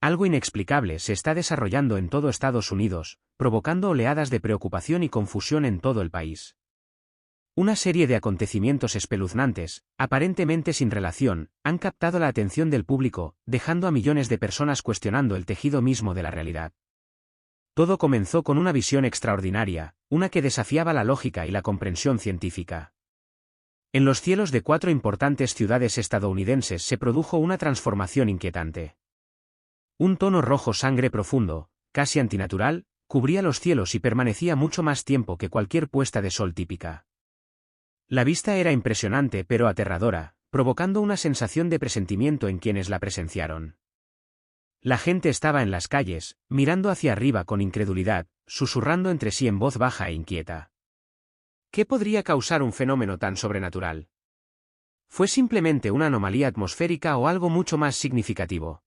Algo inexplicable se está desarrollando en todo Estados Unidos, provocando oleadas de preocupación y confusión en todo el país. Una serie de acontecimientos espeluznantes, aparentemente sin relación, han captado la atención del público, dejando a millones de personas cuestionando el tejido mismo de la realidad. Todo comenzó con una visión extraordinaria, una que desafiaba la lógica y la comprensión científica. En los cielos de 4 importantes ciudades estadounidenses se produjo una transformación inquietante. Un tono rojo sangre profundo, casi antinatural, cubría los cielos y permanecía mucho más tiempo que cualquier puesta de sol típica. La vista era impresionante pero aterradora, provocando una sensación de presentimiento en quienes la presenciaron. La gente estaba en las calles, mirando hacia arriba con incredulidad, susurrando entre sí en voz baja e inquieta. ¿Qué podría causar un fenómeno tan sobrenatural? ¿Fue simplemente una anomalía atmosférica o algo mucho más significativo?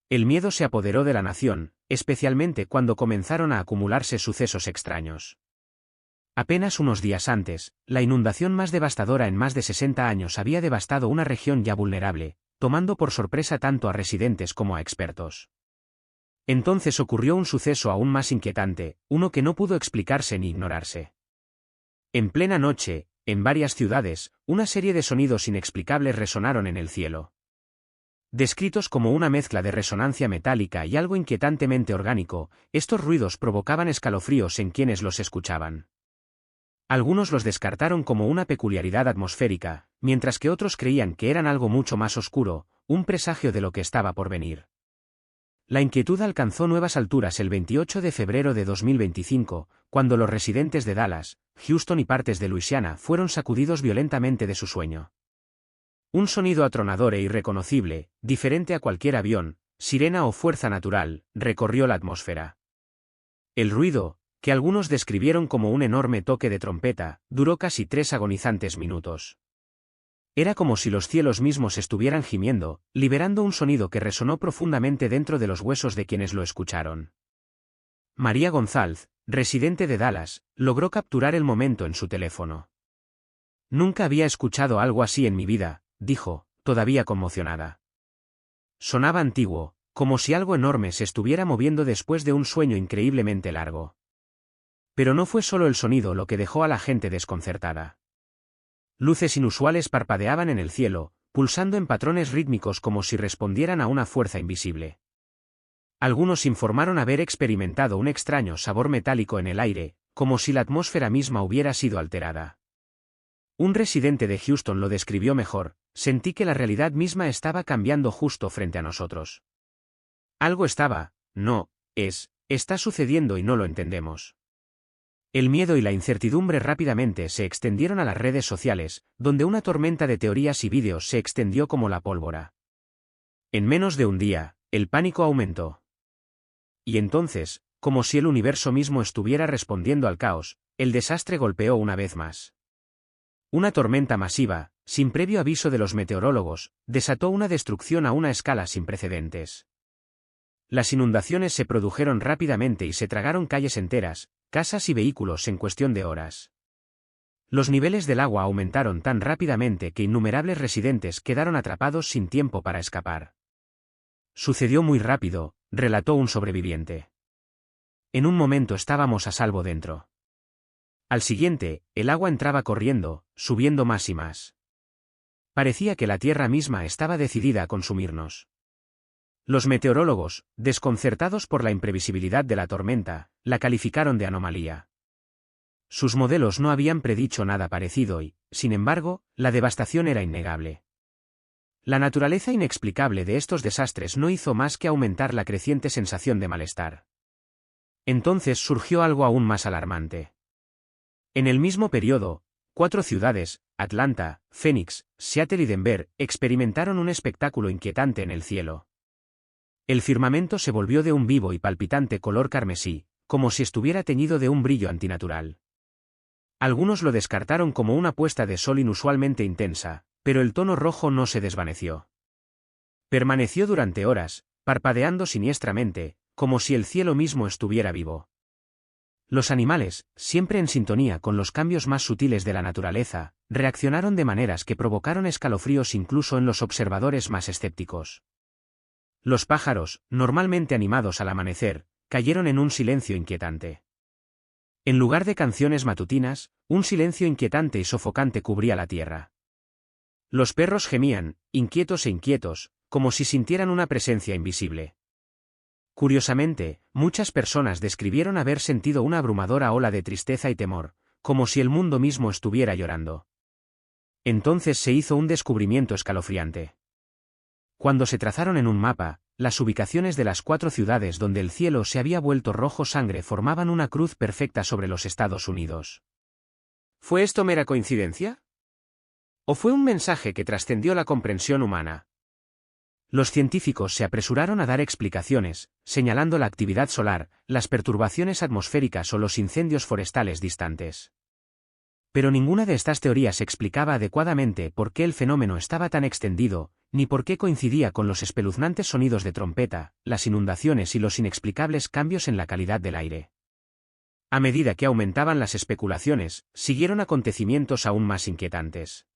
El miedo se apoderó de la nación, especialmente cuando comenzaron a acumularse sucesos extraños. Apenas unos días antes, la inundación más devastadora en más de 60 años había devastado una región ya vulnerable, tomando por sorpresa tanto a residentes como a expertos. Entonces ocurrió un suceso aún más inquietante, uno que no pudo explicarse ni ignorarse. En plena noche, en varias ciudades, una serie de sonidos inexplicables resonaron en el cielo. Descritos como una mezcla de resonancia metálica y algo inquietantemente orgánico, estos ruidos provocaban escalofríos en quienes los escuchaban. Algunos los descartaron como una peculiaridad atmosférica, mientras que otros creían que eran algo mucho más oscuro, un presagio de lo que estaba por venir. La inquietud alcanzó nuevas alturas el 28 de febrero de 2025, cuando los residentes de Dallas, Houston y partes de Luisiana fueron sacudidos violentamente de su sueño. Un sonido atronador e irreconocible, diferente a cualquier avión, sirena o fuerza natural, recorrió la atmósfera. El ruido, que algunos describieron como un enorme toque de trompeta, duró casi 3 agonizantes minutos. Era como si los cielos mismos estuvieran gimiendo, liberando un sonido que resonó profundamente dentro de los huesos de quienes lo escucharon. María González, residente de Dallas, logró capturar el momento en su teléfono. Nunca había escuchado algo así en mi vida, dijo, todavía conmocionada. Sonaba antiguo, como si algo enorme se estuviera moviendo después de un sueño increíblemente largo. Pero no fue solo el sonido lo que dejó a la gente desconcertada. Luces inusuales parpadeaban en el cielo, pulsando en patrones rítmicos como si respondieran a una fuerza invisible. Algunos informaron haber experimentado un extraño sabor metálico en el aire, como si la atmósfera misma hubiera sido alterada. Un residente de Houston lo describió mejor: sentí que la realidad misma estaba cambiando justo frente a nosotros. Algo está sucediendo y no lo entendemos. El miedo y la incertidumbre rápidamente se extendieron a las redes sociales, donde una tormenta de teorías y vídeos se extendió como la pólvora. En menos de un día, el pánico aumentó. Y entonces, como si el universo mismo estuviera respondiendo al caos, el desastre golpeó una vez más. Una tormenta masiva, sin previo aviso de los meteorólogos, desató una destrucción a una escala sin precedentes. Las inundaciones se produjeron rápidamente y se tragaron calles enteras, casas y vehículos en cuestión de horas. Los niveles del agua aumentaron tan rápidamente que innumerables residentes quedaron atrapados sin tiempo para escapar. Sucedió muy rápido, relató un sobreviviente. En un momento estábamos a salvo dentro. Al siguiente, el agua entraba corriendo, subiendo más y más. Parecía que la tierra misma estaba decidida a consumirnos. Los meteorólogos, desconcertados por la imprevisibilidad de la tormenta, la calificaron de anomalía. Sus modelos no habían predicho nada parecido y, sin embargo, la devastación era innegable. La naturaleza inexplicable de estos desastres no hizo más que aumentar la creciente sensación de malestar. Entonces surgió algo aún más alarmante. En el mismo periodo, 4 ciudades, Atlanta, Phoenix, Seattle y Denver, experimentaron un espectáculo inquietante en el cielo. El firmamento se volvió de un vivo y palpitante color carmesí, como si estuviera teñido de un brillo antinatural. Algunos lo descartaron como una puesta de sol inusualmente intensa, pero el tono rojo no se desvaneció. Permaneció durante horas, parpadeando siniestramente, como si el cielo mismo estuviera vivo. Los animales, siempre en sintonía con los cambios más sutiles de la naturaleza, reaccionaron de maneras que provocaron escalofríos incluso en los observadores más escépticos. Los pájaros, normalmente animados al amanecer, cayeron en un silencio inquietante. En lugar de canciones matutinas, un silencio inquietante y sofocante cubría la tierra. Los perros gemían, inquietos, como si sintieran una presencia invisible. Curiosamente, muchas personas describieron haber sentido una abrumadora ola de tristeza y temor, como si el mundo mismo estuviera llorando. Entonces se hizo un descubrimiento escalofriante. Cuando se trazaron en un mapa, las ubicaciones de las 4 ciudades donde el cielo se había vuelto rojo sangre formaban una cruz perfecta sobre los Estados Unidos. ¿Fue esto mera coincidencia? ¿O fue un mensaje que trascendió la comprensión humana? Los científicos se apresuraron a dar explicaciones, señalando la actividad solar, las perturbaciones atmosféricas o los incendios forestales distantes. Pero ninguna de estas teorías explicaba adecuadamente por qué el fenómeno estaba tan extendido, ni por qué coincidía con los espeluznantes sonidos de trompeta, las inundaciones y los inexplicables cambios en la calidad del aire. A medida que aumentaban las especulaciones, siguieron acontecimientos aún más inquietantes.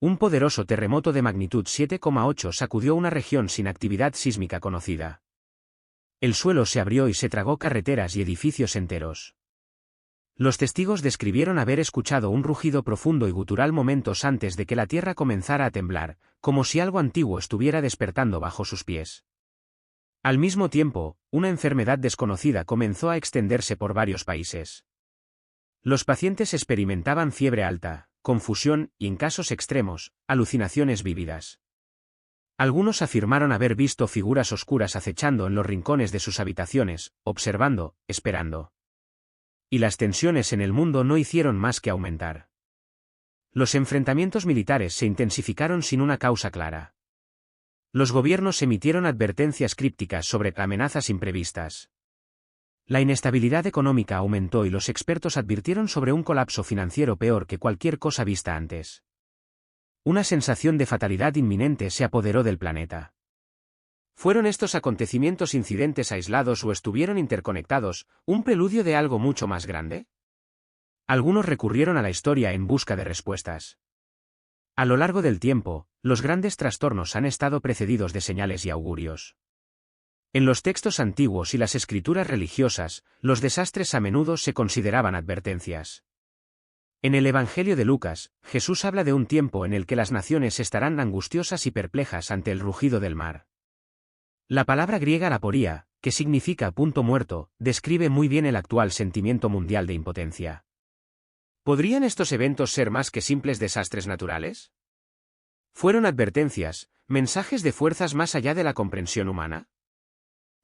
Un poderoso terremoto de magnitud 7,8 sacudió una región sin actividad sísmica conocida. El suelo se abrió y se tragó carreteras y edificios enteros. Los testigos describieron haber escuchado un rugido profundo y gutural momentos antes de que la tierra comenzara a temblar, como si algo antiguo estuviera despertando bajo sus pies. Al mismo tiempo, una enfermedad desconocida comenzó a extenderse por varios países. Los pacientes experimentaban fiebre alta, confusión y, en casos extremos, alucinaciones vívidas. Algunos afirmaron haber visto figuras oscuras acechando en los rincones de sus habitaciones, observando, esperando. Y las tensiones en el mundo no hicieron más que aumentar. Los enfrentamientos militares se intensificaron sin una causa clara. Los gobiernos emitieron advertencias crípticas sobre amenazas imprevistas. La inestabilidad económica aumentó y los expertos advirtieron sobre un colapso financiero peor que cualquier cosa vista antes. Una sensación de fatalidad inminente se apoderó del planeta. ¿Fueron estos acontecimientos incidentes aislados o estuvieron interconectados, un preludio de algo mucho más grande? Algunos recurrieron a la historia en busca de respuestas. A lo largo del tiempo, los grandes trastornos han estado precedidos de señales y augurios. En los textos antiguos y las escrituras religiosas, los desastres a menudo se consideraban advertencias. En el Evangelio de Lucas, Jesús habla de un tiempo en el que las naciones estarán angustiosas y perplejas ante el rugido del mar. La palabra griega laporía, que significa punto muerto, describe muy bien el actual sentimiento mundial de impotencia. ¿Podrían estos eventos ser más que simples desastres naturales? ¿Fueron advertencias, mensajes de fuerzas más allá de la comprensión humana?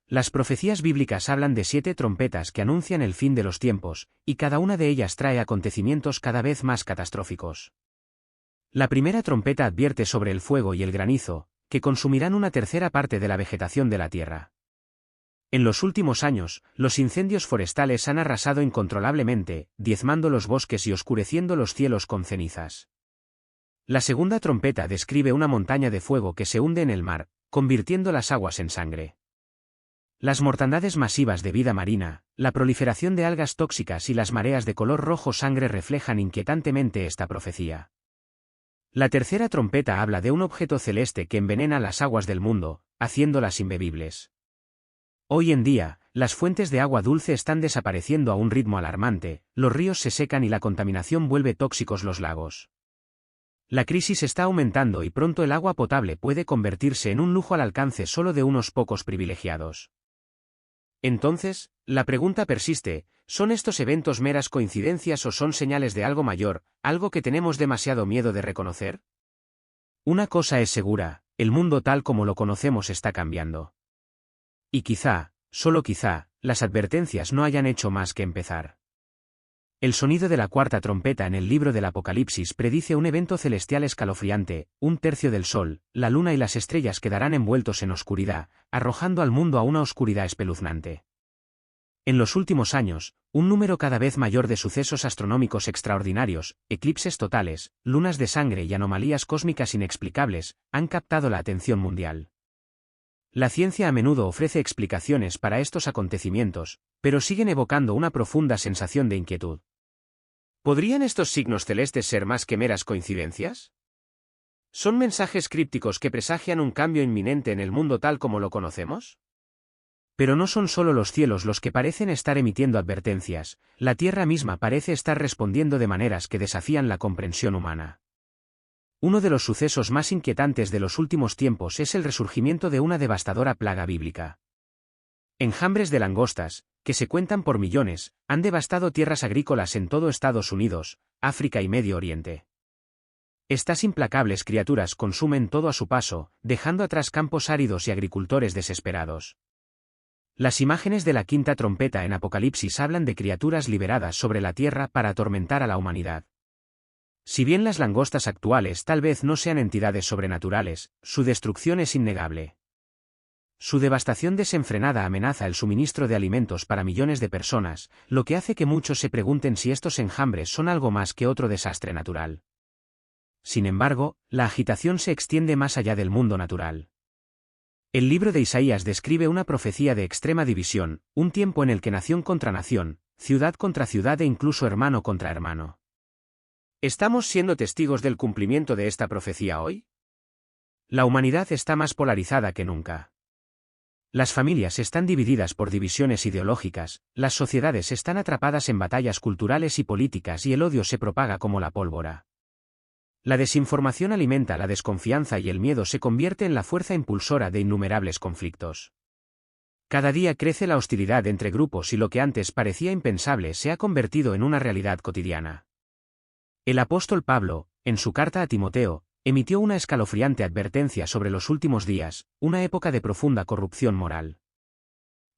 Las profecías bíblicas hablan de 7 trompetas que anuncian el fin de los tiempos, y cada una de ellas trae acontecimientos cada vez más catastróficos. La primera trompeta advierte sobre el fuego y el granizo, que consumirán una tercera parte de la vegetación de la tierra. En los últimos años, los incendios forestales han arrasado incontrolablemente, diezmando los bosques y oscureciendo los cielos con cenizas. La segunda trompeta describe una montaña de fuego que se hunde en el mar, convirtiendo las aguas en sangre. Las mortandades masivas de vida marina, la proliferación de algas tóxicas y las mareas de color rojo sangre reflejan inquietantemente esta profecía. La tercera trompeta habla de un objeto celeste que envenena las aguas del mundo, haciéndolas imbebibles. Hoy en día, las fuentes de agua dulce están desapareciendo a un ritmo alarmante, los ríos se secan y la contaminación vuelve tóxicos los lagos. La crisis está aumentando y pronto el agua potable puede convertirse en un lujo al alcance solo de unos pocos privilegiados. Entonces, la pregunta persiste, ¿son estos eventos meras coincidencias o son señales de algo mayor, algo que tenemos demasiado miedo de reconocer? Una cosa es segura, el mundo tal como lo conocemos está cambiando. Y quizá, solo quizá, las advertencias no hayan hecho más que empezar. El sonido de la cuarta trompeta en el libro del Apocalipsis predice un evento celestial escalofriante, un tercio del sol, la luna y las estrellas quedarán envueltos en oscuridad, arrojando al mundo a una oscuridad espeluznante. En los últimos años, un número cada vez mayor de sucesos astronómicos extraordinarios, eclipses totales, lunas de sangre y anomalías cósmicas inexplicables, han captado la atención mundial. La ciencia a menudo ofrece explicaciones para estos acontecimientos, pero siguen evocando una profunda sensación de inquietud. ¿Podrían estos signos celestes ser más que meras coincidencias? ¿Son mensajes crípticos que presagian un cambio inminente en el mundo tal como lo conocemos? Pero no son solo los cielos los que parecen estar emitiendo advertencias, la tierra misma parece estar respondiendo de maneras que desafían la comprensión humana. Uno de los sucesos más inquietantes de los últimos tiempos es el resurgimiento de una devastadora plaga bíblica. Enjambres de langostas, que se cuentan por millones, han devastado tierras agrícolas en todo Estados Unidos, África y Medio Oriente. Estas implacables criaturas consumen todo a su paso, dejando atrás campos áridos y agricultores desesperados. Las imágenes de la quinta trompeta en Apocalipsis hablan de criaturas liberadas sobre la tierra para atormentar a la humanidad. Si bien las langostas actuales tal vez no sean entidades sobrenaturales, su destrucción es innegable. Su devastación desenfrenada amenaza el suministro de alimentos para millones de personas, lo que hace que muchos se pregunten si estos enjambres son algo más que otro desastre natural. Sin embargo, la agitación se extiende más allá del mundo natural. El libro de Isaías describe una profecía de extrema división, un tiempo en el que nación contra nación, ciudad contra ciudad e incluso hermano contra hermano. ¿Estamos siendo testigos del cumplimiento de esta profecía hoy? La humanidad está más polarizada que nunca. Las familias están divididas por divisiones ideológicas, las sociedades están atrapadas en batallas culturales y políticas y el odio se propaga como la pólvora. La desinformación alimenta la desconfianza y el miedo se convierte en la fuerza impulsora de innumerables conflictos. Cada día crece la hostilidad entre grupos y lo que antes parecía impensable se ha convertido en una realidad cotidiana. El apóstol Pablo, en su carta a Timoteo, emitió una escalofriante advertencia sobre los últimos días, una época de profunda corrupción moral.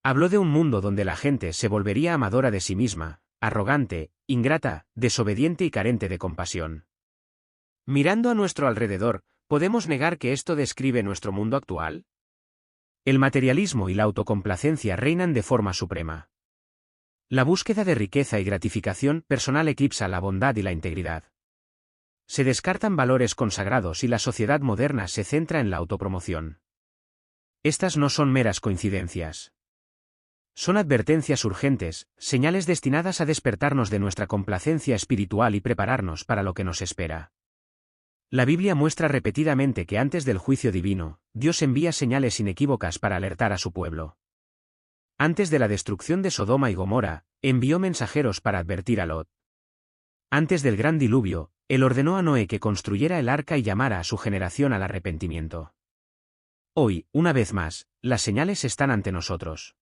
Habló de un mundo donde la gente se volvería amadora de sí misma, arrogante, ingrata, desobediente y carente de compasión. Mirando a nuestro alrededor, ¿podemos negar que esto describe nuestro mundo actual? El materialismo y la autocomplacencia reinan de forma suprema. La búsqueda de riqueza y gratificación personal eclipsa la bondad y la integridad. Se descartan valores consagrados y la sociedad moderna se centra en la autopromoción. Estas no son meras coincidencias. Son advertencias urgentes, señales destinadas a despertarnos de nuestra complacencia espiritual y prepararnos para lo que nos espera. La Biblia muestra repetidamente que antes del juicio divino, Dios envía señales inequívocas para alertar a su pueblo. Antes de la destrucción de Sodoma y Gomorra, envió mensajeros para advertir a Lot. Antes del gran diluvio, Él ordenó a Noé que construyera el arca y llamara a su generación al arrepentimiento. Hoy, una vez más, las señales están ante nosotros.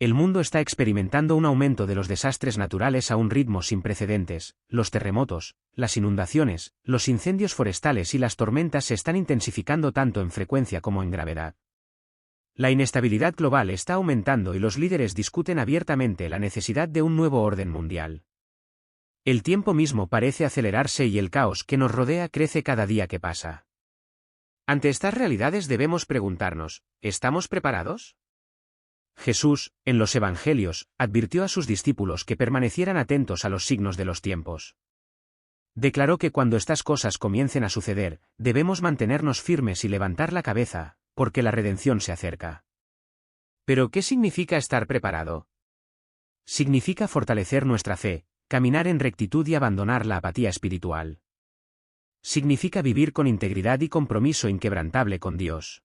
El mundo está experimentando un aumento de los desastres naturales a un ritmo sin precedentes, los terremotos, las inundaciones, los incendios forestales y las tormentas se están intensificando tanto en frecuencia como en gravedad. La inestabilidad global está aumentando y los líderes discuten abiertamente la necesidad de un nuevo orden mundial. El tiempo mismo parece acelerarse y el caos que nos rodea crece cada día que pasa. Ante estas realidades debemos preguntarnos, ¿estamos preparados? Jesús, en los Evangelios, advirtió a sus discípulos que permanecieran atentos a los signos de los tiempos. Declaró que cuando estas cosas comiencen a suceder, debemos mantenernos firmes y levantar la cabeza, porque la redención se acerca. ¿Pero qué significa estar preparado? Significa fortalecer nuestra fe, caminar en rectitud y abandonar la apatía espiritual. Significa vivir con integridad y compromiso inquebrantable con Dios.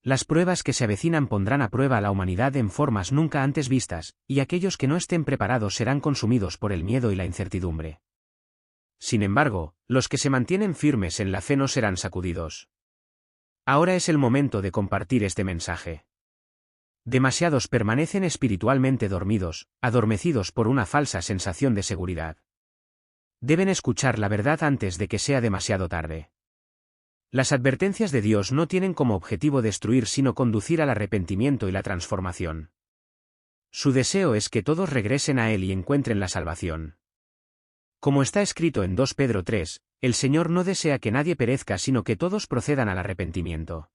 Las pruebas que se avecinan pondrán a prueba a la humanidad en formas nunca antes vistas, y aquellos que no estén preparados serán consumidos por el miedo y la incertidumbre. Sin embargo, los que se mantienen firmes en la fe no serán sacudidos. Ahora es el momento de compartir este mensaje. Demasiados permanecen espiritualmente dormidos, adormecidos por una falsa sensación de seguridad. Deben escuchar la verdad antes de que sea demasiado tarde. Las advertencias de Dios no tienen como objetivo destruir sino conducir al arrepentimiento y la transformación. Su deseo es que todos regresen a Él y encuentren la salvación. Como está escrito en 2 Pedro 3, el Señor no desea que nadie perezca sino que todos procedan al arrepentimiento.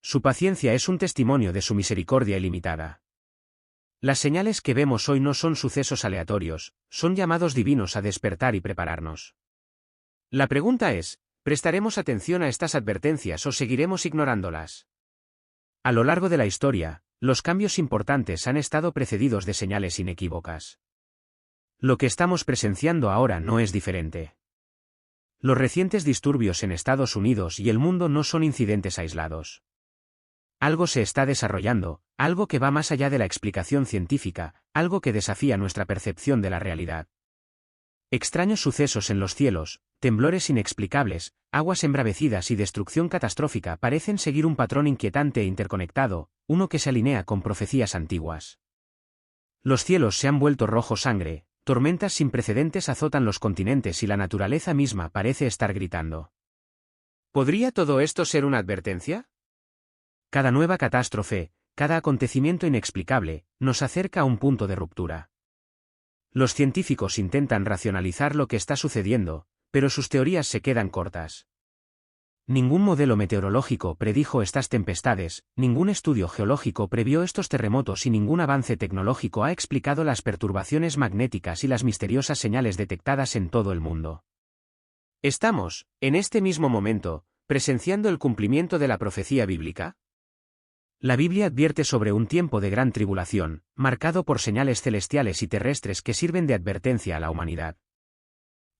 Su paciencia es un testimonio de su misericordia ilimitada. Las señales que vemos hoy no son sucesos aleatorios, son llamados divinos a despertar y prepararnos. La pregunta es, ¿prestaremos atención a estas advertencias o seguiremos ignorándolas? A lo largo de la historia, los cambios importantes han estado precedidos de señales inequívocas. Lo que estamos presenciando ahora no es diferente. Los recientes disturbios en Estados Unidos y el mundo no son incidentes aislados. Algo se está desarrollando, algo que va más allá de la explicación científica, algo que desafía nuestra percepción de la realidad. Extraños sucesos en los cielos, temblores inexplicables, aguas embravecidas y destrucción catastrófica parecen seguir un patrón inquietante e interconectado, uno que se alinea con profecías antiguas. Los cielos se han vuelto rojo sangre, tormentas sin precedentes azotan los continentes y la naturaleza misma parece estar gritando. ¿Podría todo esto ser una advertencia? Cada nueva catástrofe, cada acontecimiento inexplicable, nos acerca a un punto de ruptura. Los científicos intentan racionalizar lo que está sucediendo, pero sus teorías se quedan cortas. Ningún modelo meteorológico predijo estas tempestades, ningún estudio geológico previó estos terremotos y ningún avance tecnológico ha explicado las perturbaciones magnéticas y las misteriosas señales detectadas en todo el mundo. ¿Estamos, en este mismo momento, presenciando el cumplimiento de la profecía bíblica? La Biblia advierte sobre un tiempo de gran tribulación, marcado por señales celestiales y terrestres que sirven de advertencia a la humanidad.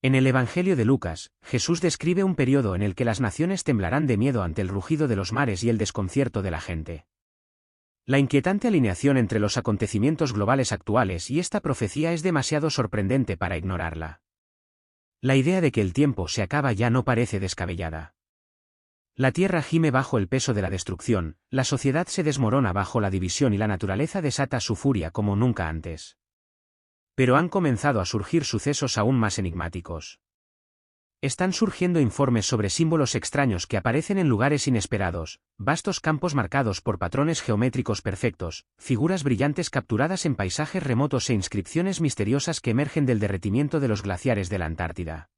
En el Evangelio de Lucas, Jesús describe un periodo en el que las naciones temblarán de miedo ante el rugido de los mares y el desconcierto de la gente. La inquietante alineación entre los acontecimientos globales actuales y esta profecía es demasiado sorprendente para ignorarla. La idea de que el tiempo se acaba ya no parece descabellada. La tierra gime bajo el peso de la destrucción, la sociedad se desmorona bajo la división y la naturaleza desata su furia como nunca antes. Pero han comenzado a surgir sucesos aún más enigmáticos. Están surgiendo informes sobre símbolos extraños que aparecen en lugares inesperados, vastos campos marcados por patrones geométricos perfectos, figuras brillantes capturadas en paisajes remotos e inscripciones misteriosas que emergen del derretimiento de los glaciares de la Antártida.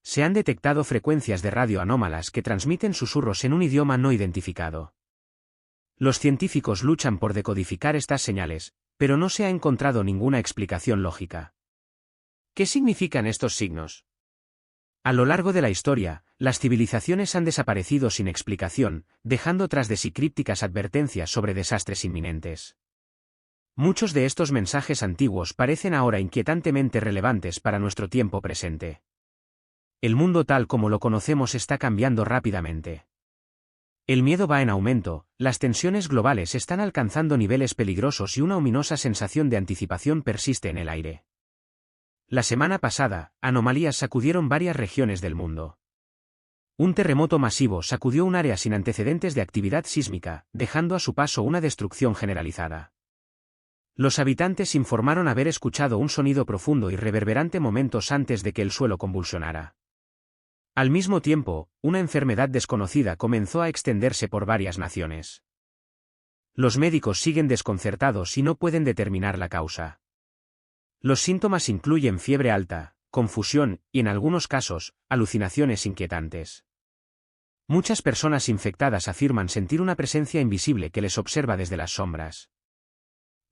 Se han detectado frecuencias de radio anómalas que transmiten susurros en un idioma no identificado. Los científicos luchan por decodificar estas señales, pero no se ha encontrado ninguna explicación lógica. ¿Qué significan estos signos? A lo largo de la historia, las civilizaciones han desaparecido sin explicación, dejando tras de sí crípticas advertencias sobre desastres inminentes. Muchos de estos mensajes antiguos parecen ahora inquietantemente relevantes para nuestro tiempo presente. El mundo tal como lo conocemos está cambiando rápidamente. El miedo va en aumento, las tensiones globales están alcanzando niveles peligrosos y una ominosa sensación de anticipación persiste en el aire. La semana pasada, anomalías sacudieron varias regiones del mundo. Un terremoto masivo sacudió un área sin antecedentes de actividad sísmica, dejando a su paso una destrucción generalizada. Los habitantes informaron haber escuchado un sonido profundo y reverberante momentos antes de que el suelo convulsionara. Al mismo tiempo, una enfermedad desconocida comenzó a extenderse por varias naciones. Los médicos siguen desconcertados y no pueden determinar la causa. Los síntomas incluyen fiebre alta, confusión y, en algunos casos, alucinaciones inquietantes. Muchas personas infectadas afirman sentir una presencia invisible que les observa desde las sombras.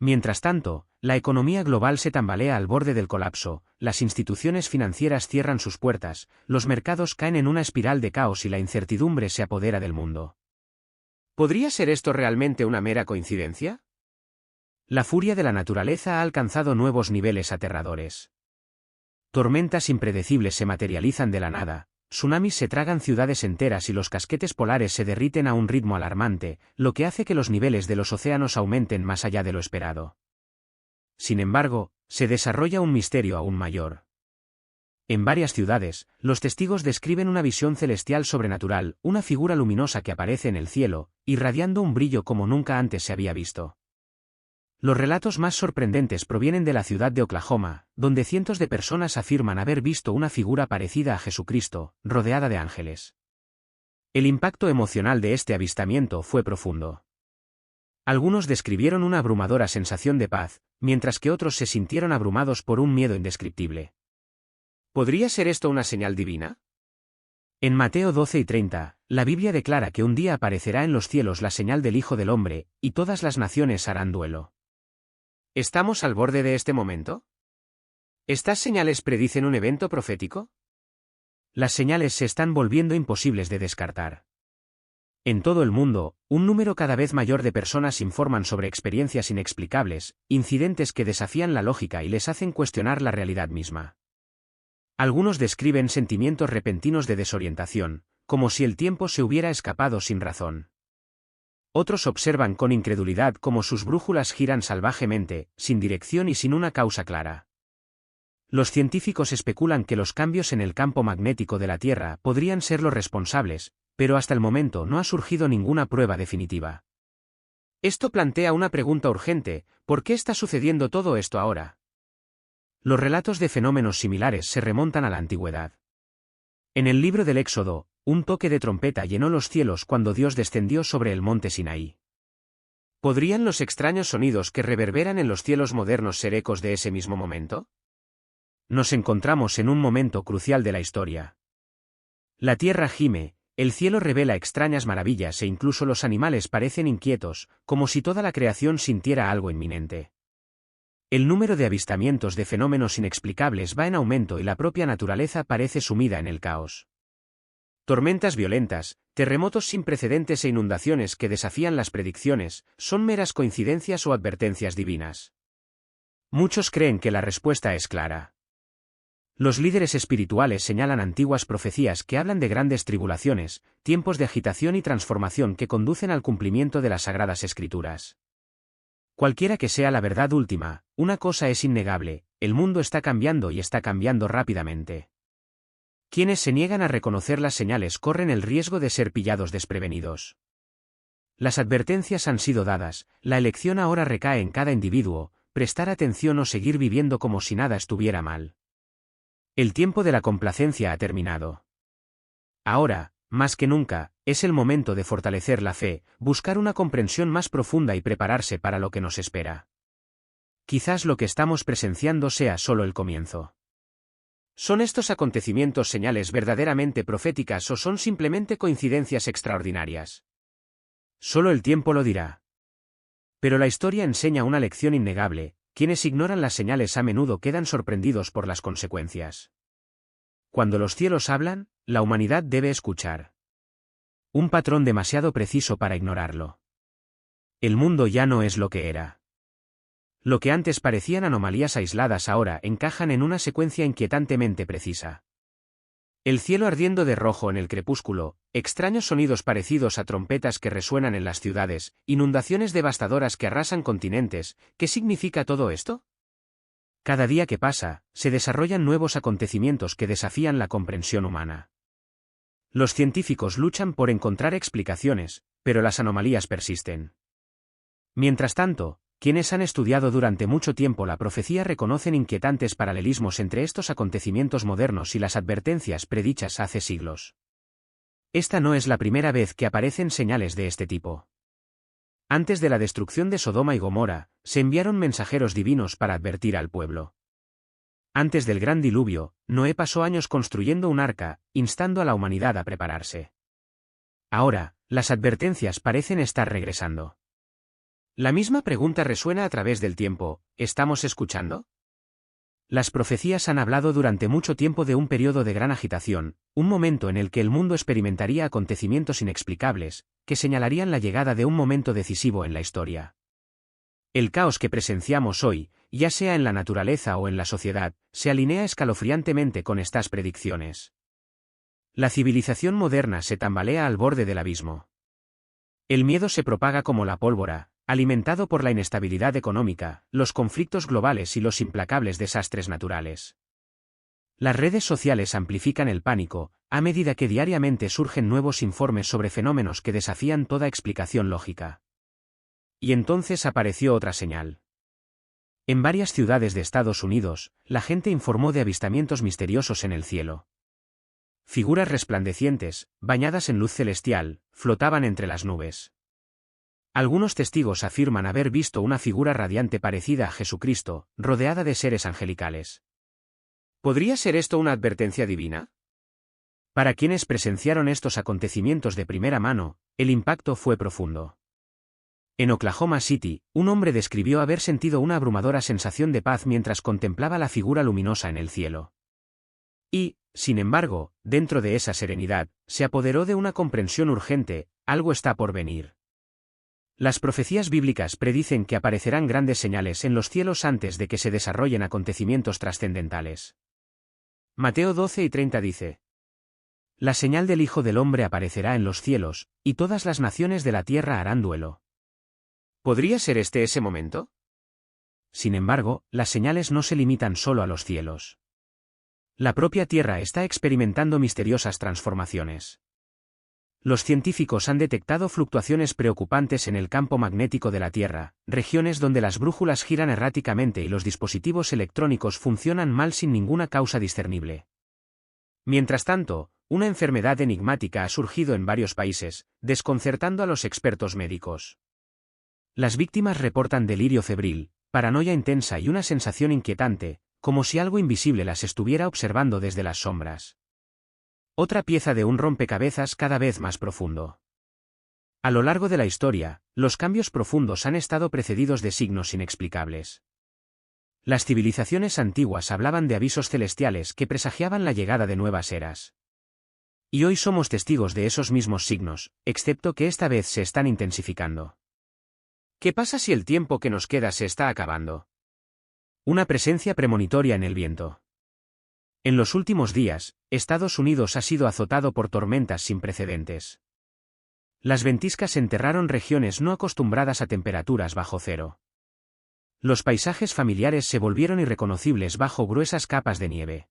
Mientras tanto, la economía global se tambalea al borde del colapso, las instituciones financieras cierran sus puertas, los mercados caen en una espiral de caos y la incertidumbre se apodera del mundo. ¿Podría ser esto realmente una mera coincidencia? La furia de la naturaleza ha alcanzado nuevos niveles aterradores. Tormentas impredecibles se materializan de la nada, tsunamis se tragan ciudades enteras y los casquetes polares se derriten a un ritmo alarmante, lo que hace que los niveles de los océanos aumenten más allá de lo esperado. Sin embargo, se desarrolla un misterio aún mayor. En varias ciudades, los testigos describen una visión celestial sobrenatural, una figura luminosa que aparece en el cielo, irradiando un brillo como nunca antes se había visto. Los relatos más sorprendentes provienen de la ciudad de Oklahoma, donde cientos de personas afirman haber visto una figura parecida a Jesucristo, rodeada de ángeles. El impacto emocional de este avistamiento fue profundo. Algunos describieron una abrumadora sensación de paz, mientras que otros se sintieron abrumados por un miedo indescriptible. ¿Podría ser esto una señal divina? En Mateo 12:30, la Biblia declara que un día aparecerá en los cielos la señal del Hijo del Hombre, y todas las naciones harán duelo. ¿Estamos al borde de este momento? ¿Estas señales predicen un evento profético? Las señales se están volviendo imposibles de descartar. En todo el mundo, un número cada vez mayor de personas informan sobre experiencias inexplicables, incidentes que desafían la lógica y les hacen cuestionar la realidad misma. Algunos describen sentimientos repentinos de desorientación, como si el tiempo se hubiera escapado sin razón. Otros observan con incredulidad cómo sus brújulas giran salvajemente, sin dirección y sin una causa clara. Los científicos especulan que los cambios en el campo magnético de la Tierra podrían ser los responsables, pero hasta el momento no ha surgido ninguna prueba definitiva. Esto plantea una pregunta urgente: ¿por qué está sucediendo todo esto ahora? Los relatos de fenómenos similares se remontan a la antigüedad. En el libro del Éxodo, un toque de trompeta llenó los cielos cuando Dios descendió sobre el monte Sinaí. ¿Podrían los extraños sonidos que reverberan en los cielos modernos ser ecos de ese mismo momento? Nos encontramos en un momento crucial de la historia. La tierra gime, el cielo revela extrañas maravillas e incluso los animales parecen inquietos, como si toda la creación sintiera algo inminente. El número de avistamientos de fenómenos inexplicables va en aumento y la propia naturaleza parece sumida en el caos. Tormentas violentas, terremotos sin precedentes e inundaciones que desafían las predicciones, ¿son meras coincidencias o advertencias divinas? Muchos creen que la respuesta es clara. Los líderes espirituales señalan antiguas profecías que hablan de grandes tribulaciones, tiempos de agitación y transformación que conducen al cumplimiento de las Sagradas Escrituras. Cualquiera que sea la verdad última, una cosa es innegable: el mundo está cambiando y está cambiando rápidamente. Quienes se niegan a reconocer las señales corren el riesgo de ser pillados desprevenidos. Las advertencias han sido dadas, la elección ahora recae en cada individuo: prestar atención o seguir viviendo como si nada estuviera mal. El tiempo de la complacencia ha terminado. Ahora, más que nunca, es el momento de fortalecer la fe, buscar una comprensión más profunda y prepararse para lo que nos espera. Quizás lo que estamos presenciando sea solo el comienzo. ¿Son estos acontecimientos señales verdaderamente proféticas o son simplemente coincidencias extraordinarias? Solo el tiempo lo dirá. Pero la historia enseña una lección innegable: quienes ignoran las señales a menudo quedan sorprendidos por las consecuencias. Cuando los cielos hablan, la humanidad debe escuchar. Un patrón demasiado preciso para ignorarlo. El mundo ya no es lo que era. Lo que antes parecían anomalías aisladas ahora encajan en una secuencia inquietantemente precisa. El cielo ardiendo de rojo en el crepúsculo, extraños sonidos parecidos a trompetas que resuenan en las ciudades, inundaciones devastadoras que arrasan continentes. ¿Qué significa todo esto? Cada día que pasa, se desarrollan nuevos acontecimientos que desafían la comprensión humana. Los científicos luchan por encontrar explicaciones, pero las anomalías persisten. Mientras tanto, quienes han estudiado durante mucho tiempo la profecía reconocen inquietantes paralelismos entre estos acontecimientos modernos y las advertencias predichas hace siglos. Esta no es la primera vez que aparecen señales de este tipo. Antes de la destrucción de Sodoma y Gomorra, se enviaron mensajeros divinos para advertir al pueblo. Antes del gran diluvio, Noé pasó años construyendo un arca, instando a la humanidad a prepararse. Ahora, las advertencias parecen estar regresando. La misma pregunta resuena a través del tiempo: ¿estamos escuchando? Las profecías han hablado durante mucho tiempo de un periodo de gran agitación, un momento en el que el mundo experimentaría acontecimientos inexplicables, que señalarían la llegada de un momento decisivo en la historia. El caos que presenciamos hoy, ya sea en la naturaleza o en la sociedad, se alinea escalofriantemente con estas predicciones. La civilización moderna se tambalea al borde del abismo. El miedo se propaga como la pólvora, alimentado por la inestabilidad económica, los conflictos globales y los implacables desastres naturales. Las redes sociales amplifican el pánico, a medida que diariamente surgen nuevos informes sobre fenómenos que desafían toda explicación lógica. Y entonces apareció otra señal. En varias ciudades de Estados Unidos, la gente informó de avistamientos misteriosos en el cielo. Figuras resplandecientes, bañadas en luz celestial, flotaban entre las nubes. Algunos testigos afirman haber visto una figura radiante parecida a Jesucristo, rodeada de seres angelicales. ¿Podría ser esto una advertencia divina? Para quienes presenciaron estos acontecimientos de primera mano, el impacto fue profundo. En Oklahoma City, un hombre describió haber sentido una abrumadora sensación de paz mientras contemplaba la figura luminosa en el cielo. Y, sin embargo, dentro de esa serenidad, se apoderó de una comprensión urgente: algo está por venir. Las profecías bíblicas predicen que aparecerán grandes señales en los cielos antes de que se desarrollen acontecimientos trascendentales. Mateo 12:30 dice: La señal del Hijo del Hombre aparecerá en los cielos, y todas las naciones de la tierra harán duelo. ¿Podría ser este ese momento? Sin embargo, las señales no se limitan solo a los cielos. La propia Tierra está experimentando misteriosas transformaciones. Los científicos han detectado fluctuaciones preocupantes en el campo magnético de la Tierra, regiones donde las brújulas giran erráticamente y los dispositivos electrónicos funcionan mal sin ninguna causa discernible. Mientras tanto, una enfermedad enigmática ha surgido en varios países, desconcertando a los expertos médicos. Las víctimas reportan delirio febril, paranoia intensa y una sensación inquietante, como si algo invisible las estuviera observando desde las sombras. Otra pieza de un rompecabezas cada vez más profundo. A lo largo de la historia, los cambios profundos han estado precedidos de signos inexplicables. Las civilizaciones antiguas hablaban de avisos celestiales que presagiaban la llegada de nuevas eras. Y hoy somos testigos de esos mismos signos, excepto que esta vez se están intensificando. ¿Qué pasa si el tiempo que nos queda se está acabando? Una presencia premonitoria en el viento. En los últimos días, Estados Unidos ha sido azotado por tormentas sin precedentes. Las ventiscas enterraron regiones no acostumbradas a temperaturas bajo cero. Los paisajes familiares se volvieron irreconocibles bajo gruesas capas de nieve.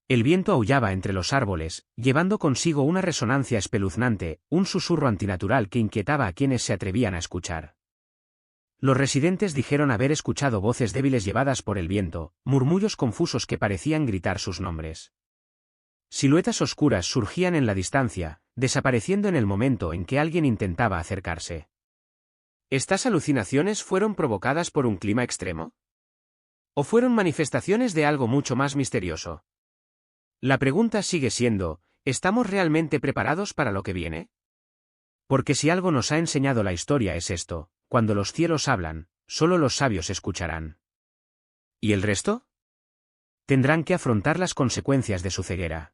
El viento aullaba entre los árboles, llevando consigo una resonancia espeluznante, un susurro antinatural que inquietaba a quienes se atrevían a escuchar. Los residentes dijeron haber escuchado voces débiles llevadas por el viento, murmullos confusos que parecían gritar sus nombres. Siluetas oscuras surgían en la distancia, desapareciendo en el momento en que alguien intentaba acercarse. ¿Estas alucinaciones fueron provocadas por un clima extremo? ¿O fueron manifestaciones de algo mucho más misterioso? La pregunta sigue siendo, ¿estamos realmente preparados para lo que viene? Porque si algo nos ha enseñado la historia es esto: cuando los cielos hablan, solo los sabios escucharán. ¿Y el resto? Tendrán que afrontar las consecuencias de su ceguera.